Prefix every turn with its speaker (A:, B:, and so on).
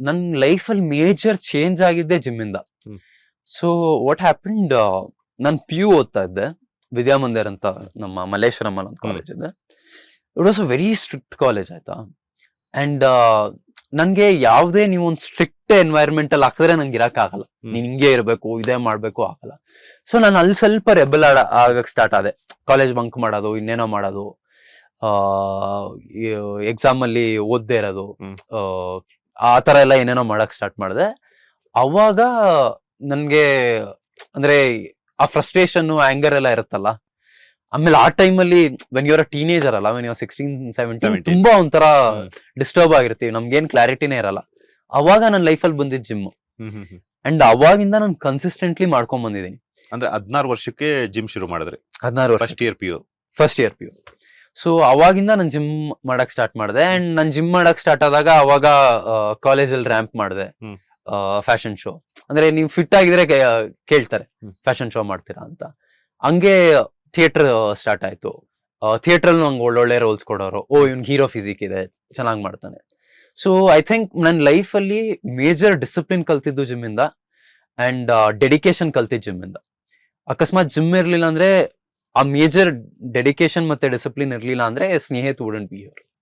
A: ನನ್ನ ಲೈಫಲ್ಲಿ major change ಆಗಿದ್ದೆ ಜಿಮ್ಮಿಂದ.
B: ಹ್ಮ್.
A: ಸೊ ವಾಟ್ ಹ್ಯಾಪನ್ಡ್, ನಾನು PU ಓದ್ತಾ ಇದ್ದೆ, ವಿದ್ಯಾಮಂದಿರ್ ಅಂತ ನಮ್ಮ ಮಲ್ಲೇಶ್ವರಂ ಒಂದು ಕಾಲೇಜ್ ಇದೆ. It was a very strict college, ಆಯ್ತಾ. ಅಂಡ್ ನನ್ಗೆ ಯಾವುದೇ ನೀವು ಒಂದು ಸ್ಟ್ರಿಕ್ಟ್ ಎನ್ವೈರನ್ಮೆಂಟ್ ಅಲ್ಲಿ ಹಾಕಿದ್ರೆ ನಂಗೆ ಇರಕ್ಕಾಗಲ್ಲ. ನೀನ್ ಹಿಂಗೆ ಇರಬೇಕು, ಇದೇ ಮಾಡ್ಬೇಕು ಆಗಲ್ಲ. ಸೊ ನಾನು ಅಲ್ಲಿ ಸ್ವಲ್ಪ ರೆಬಲ್ ಆಗಕ್ ಸ್ಟಾರ್ಟ್ ಆದೆ. ಕಾಲೇಜ್ ಬಂಕ್ ಮಾಡೋದು, ಇನ್ನೇನೋ ಮಾಡೋದು, ಎಕ್ಸಾಮ್ ಅಲ್ಲಿ ಓದ್ದೇ ಇರೋದು, ಆ ತರ ಎಲ್ಲ ಏನೇನೋ ಮಾಡಕ್ ಸ್ಟಾರ್ಟ್ ಮಾಡಿದೆ. ಅವಾಗ ನನ್ಗೆ ಅಂದ್ರೆ ಆ ಫ್ರಸ್ಟ್ರೇಷನ್, ಆಂಗರ್ ಎಲ್ಲ ಇರುತ್ತಲ್ಲ. ಆಮೇಲೆ ಆ ಟೈಮಲ್ಲಿ ವೆನ್ ಯುವರ್ ಟೀನೇಜರ್ ಅಲ್ಲ, ವೆನ್ ಯುವರ್ 16-17 ತುಂಬಾ ಒಂಥರ ಡಿಸ್ಟರ್ಬ್ ಆಗಿರ್ತೀವಿ, ನಮ್ಗೇನ್ ಕ್ಲಾರಿಟಿನೇ ಇರಲ್ಲ. ಅವಾಗ ನನ್ನ ಲೈಫಲ್ಲಿ ಬಂದಿದ್ ಜಿಮ್. ಅಂಡ್ ಅವಾಗಿಂದ ನಾನು ಕನ್ಸಿಸ್ಟೆಂಟ್ಲಿ ಮಾಡ್ಕೊಂಡ್ ಬಂದಿದ್ದೀನಿ.
B: ಅಂದ್ರೆ 16 ವರ್ಷಕ್ಕೆ ಜಿಮ್ ಶುರು ಮಾಡಿದ್ರಿ?
A: 16 ವರ್ಷ, ಫಸ್ಟ್ ಇಯರ್ PU. ಸೊ ಅವಾಗಿಂದ ನಾನು ಜಿಮ್ ಮಾಡಕ್ ಸ್ಟಾರ್ಟ್ ಮಾಡಿದೆ. ಅಂಡ್ ನಾನು ಜಿಮ್ ಮಾಡಕ್ ಸ್ಟಾರ್ಟ್ ಆದಾಗ ಅವಾಗ ಕಾಲೇಜಲ್ಲಿ ರ್ಯಾಂಪ್ ಮಾಡಿದೆ, ಫ್ಯಾಷನ್ ಶೋ. ಅಂದ್ರೆ ನೀವು ಫಿಟ್ ಆಗಿದ್ರೆ ಕೇಳ್ತಾರೆ ಫ್ಯಾಷನ್ ಶೋ ಮಾಡ್ತೀರಾ ಅಂತ. ಹಂಗೆ ಥಿಯೇಟರ್ ಸ್ಟಾರ್ಟ್ ಆಯ್ತು. ಥಿಯೇಟರ್ ಅಲ್ಲಿ ನಂಗೆ ಒಳ್ಳೊಳ್ಳೆ ರೋಲ್ಸ್ ಕೊಡೋರು, ಇವ್ನ್ ಹೀರೋ ಫಿಸಿಕ್ ಇದೆ, ಚೆನ್ನಾಗಿ ಮಾಡ್ತಾನೆ. ಸೊ ಐ ಥಿಂಕ್ ನನ್ನ ಲೈಫಲ್ಲಿ ಮೇಜರ್ ಡಿಸಿಪ್ಲಿನ್ ಕಲ್ತಿದ್ದು ಜಿಮ್ ಇಂದ, ಅಂಡ್ ಡೆಡಿಕೇಶನ್ ಕಲ್ತಿದ್ದು ಜಿಮ್ ಇಂದ. ಅಕಸ್ಮಾತ್ ಜಿಮ್ ಇರ್ಲಿಲ್ಲ ಅಂದ್ರೆ, ಆ ಮೇಜರ್ ಡೆಡಿಕೇಶನ್ ಮತ್ತೆ ಡಿಸಿಪ್ಲಿನ್ ಇರ್ಲಿಲ್ಲ ಅಂದ್ರೆ ಸ್ನೇಹಿತ ವುಡಂಟ್ ಬಿ ಹಿಯರ್.